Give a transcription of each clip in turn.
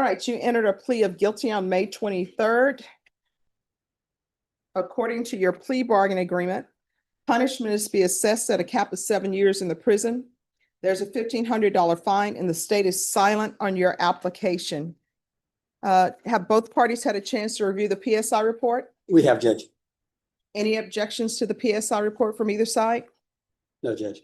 right, you entered a plea of guilty on May 23rd. According to your plea bargain agreement, punishment is to be assessed at a cap of 7 years in the prison. There's a $1,500 fine, and the state is silent on your application. Have both parties had a chance to review the PSI report? We have, Judge. Any objections to the PSI report from either side? No, Judge.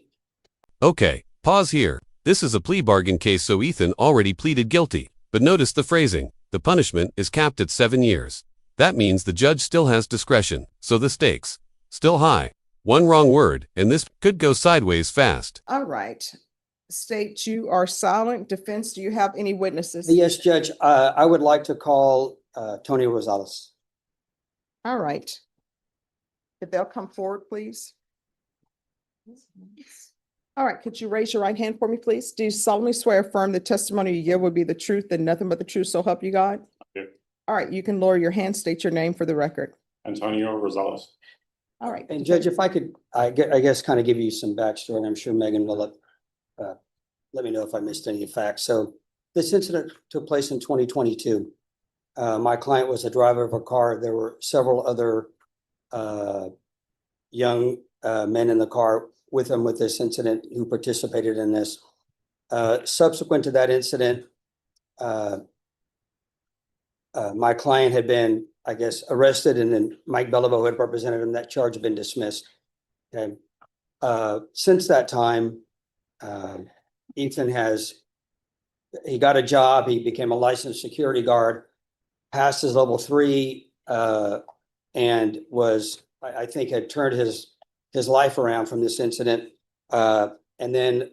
Okay, pause here. This is a plea bargain case, so Ethan already pleaded guilty. But notice the phrasing. The punishment is capped at 7 years. That means the judge still has discretion, so the stakes still high. One wrong word, and this could go sideways fast. All right. State, you are silent. Defense, do you have any witnesses? Yes, Judge. I would like to call Tony Rosales. All right. If they'll come forward, please. All right, could you raise your right hand for me, please? Do you solemnly swear affirm the testimony you give will be the truth and nothing but the truth, so help you God? I do. All right, you can lower your hand, state your name for the record. Antonio Rosales. All right. And Judge, if I could, I guess kind of give you some backstory, and I'm sure Megan will let me know if I missed any facts. So this incident took place in 2022. My client was a driver of a car. There were several other young men in the car with him with this incident who participated in this. Subsequent to that incident, my client had been, I guess, arrested, and then Mike Beliveau had represented him. That charge had been dismissed. Okay. Since that time, Ethan he got a job. He became a licensed security guard, passed his level 3, and I think had turned his life around from this incident. And then.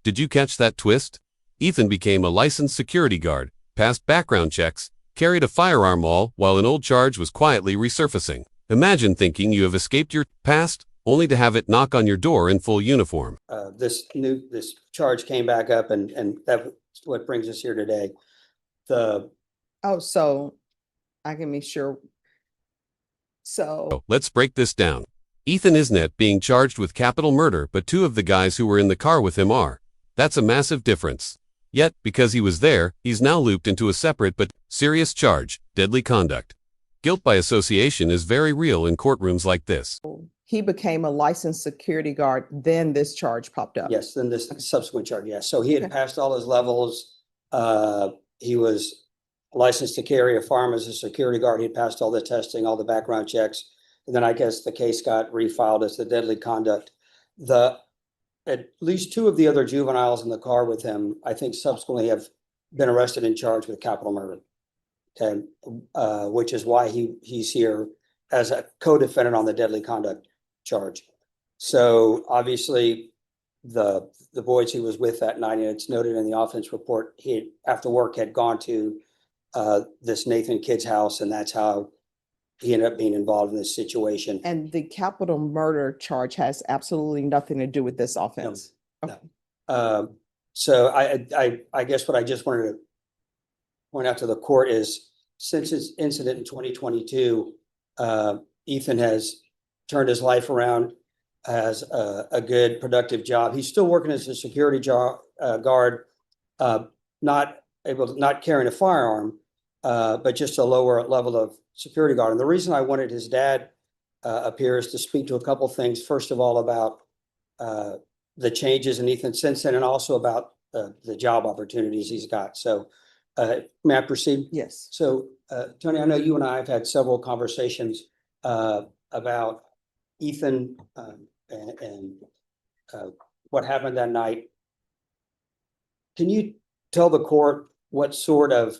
Did you catch that twist? Ethan became a licensed security guard, passed background checks, carried a firearm, all while an old charge was quietly resurfacing. Imagine thinking you have escaped your past, only to have it knock on your door in full uniform. This charge came back up, and that's what brings us here today. So I can be sure. So let's break this down. Ethan Isnet being charged with capital murder, but 2 of the guys who were in the car with him are. That's a massive difference. Yet, because he was there, he's now looped into a separate but serious charge, deadly conduct. Guilt by association is very real in courtrooms like this. he became a licensed security guard, then this charge popped up. Yes, then this subsequent charge, yes. So he had passed all his levels. He was licensed to carry a firearm as a security guard. He had passed all the testing, all the background checks. And then I guess the case got refiled as the deadly conduct. At least 2 of the other juveniles in the car with him, I think subsequently have been arrested and charged with capital murder. Okay, which is why he's here as a co-defendant on the deadly conduct charge. So obviously the boys he was with that night, and it's noted in the offense report, he after work had gone to this Nathan kid's house, and that's how he ended up being involved in this situation. And the capital murder charge has absolutely nothing to do with this offense. No. So I guess what I just wanted to point out to the court is, since his incident in 2022, Ethan has turned his life around, has a good, productive job. He's still working as a security guard, not carrying a firearm, but just a lower level of security guard. And the reason I wanted his dad up here is to speak to a couple things. First of all, about the changes in Ethan since then, and also about the job opportunities he's got. So may I proceed? Yes. So Tony, I know you and I have had several conversations about Ethan and what happened that night. Can you tell the court what sort of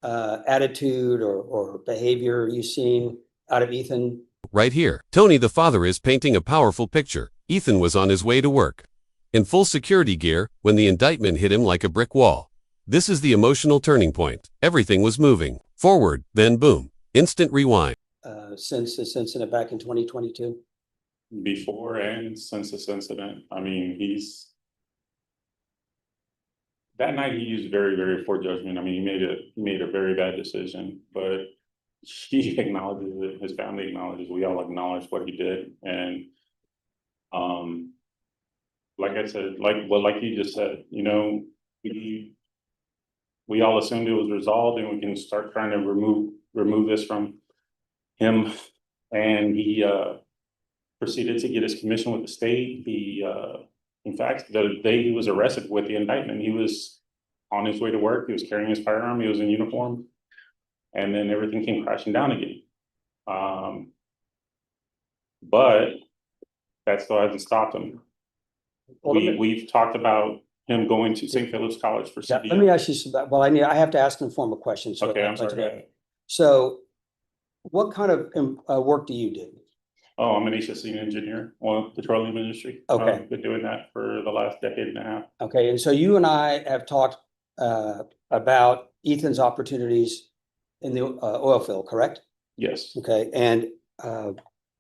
attitude or behavior you've seen out of Ethan? Right here, Tony the father is painting a powerful picture. Ethan was on his way to work, in full security gear, when the indictment hit him like a brick wall. This is the emotional turning point. Everything was moving forward, then boom, instant rewind. Since this incident back in 2022? Before and since this incident, I mean, that night he used very, very poor judgment. I mean, he made a very bad decision, but he acknowledges it. His family acknowledges. We all acknowledge what he did, and like I said, like you just said, you know, we all assumed it was resolved and we can start trying to remove this from him. And he proceeded to get his commission with the state. He in fact, the day he was arrested with the indictment, he was on his way to work. He was carrying his firearm. He was in uniform, and then everything came crashing down again. But that still hasn't stopped him. We've talked about him going to St. Philip's College for Yeah, CDL. let me ask you some, well, I have to ask informal questions. So Okay, I'm sorry. Go ahead. So what kind of work do you do? Oh, I'm an HSE engineer, oil petroleum industry. Okay. I've been doing that for the last decade and a half. Okay, and so you and I have talked about Ethan's opportunities in the oil field, correct? Yes. Okay, and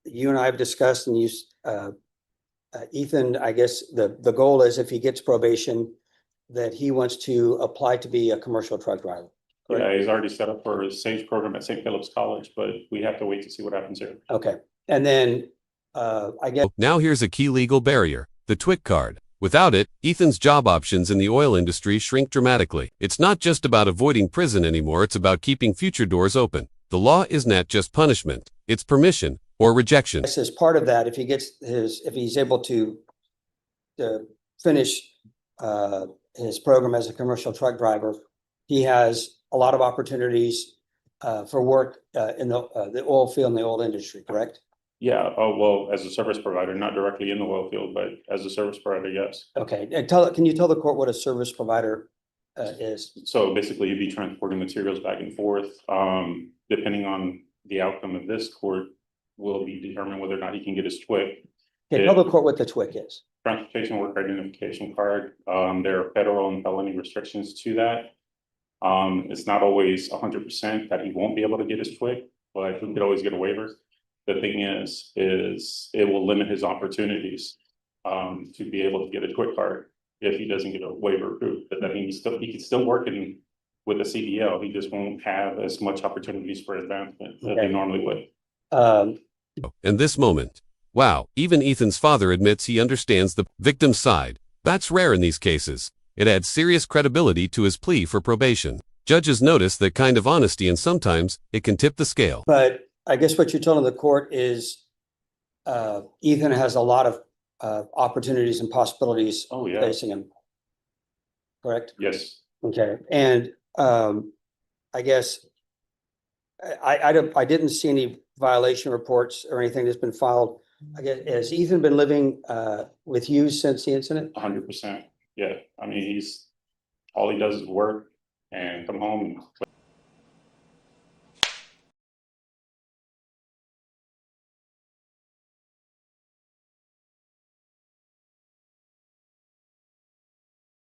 you and I have discussed, and Ethan, I guess the goal is if he gets probation, that he wants to apply to be a commercial truck driver. Correct? Yeah, he's already set up for a SAGE program at St. Philip's College, but we have to wait to see what happens here. Okay, and then I guess Now here's a key legal barrier, the TWIC card. Without it, Ethan's job options in the oil industry shrink dramatically. It's not just about avoiding prison anymore, it's about keeping future doors open. The law isn't just punishment, it's permission or rejection. as part of that, if he's able to finish his program as a commercial truck driver, he has a lot of opportunities for work in the oil field and the oil industry, correct? Yeah, oh, well, as a service provider, not directly in the oil field, but as a service provider, yes. Okay, and can you tell the court what a service provider is? So basically you'd be transporting materials back and forth. Depending on the outcome of this court will be determined whether or not he can get his TWIC. Okay, tell the court what the TWIC is. Transportation Work Identification Card. There are federal and felony restrictions to that. It's not always 100% that he won't be able to get his TWIC, but he could always get a waiver. The thing is it will limit his opportunities to be able to get a TWIC card if he doesn't get a waiver approved. But that means he can still work with a CDL. He just won't have as much opportunities for advancement as he normally would. In this moment, wow, even Ethan's father admits he understands the victim's side. That's rare in these cases. It adds serious credibility to his plea for probation. Judges notice that kind of honesty, and sometimes it can tip the scale. But I guess what you're telling the court is Ethan has a lot of opportunities and possibilities Oh, yeah. facing him. Correct? Yes. Okay, and I guess I didn't see any violation reports or anything that's been filed. I guess, has Ethan been living with you since the incident? 100%. Yeah. I mean, all he does is work and come home and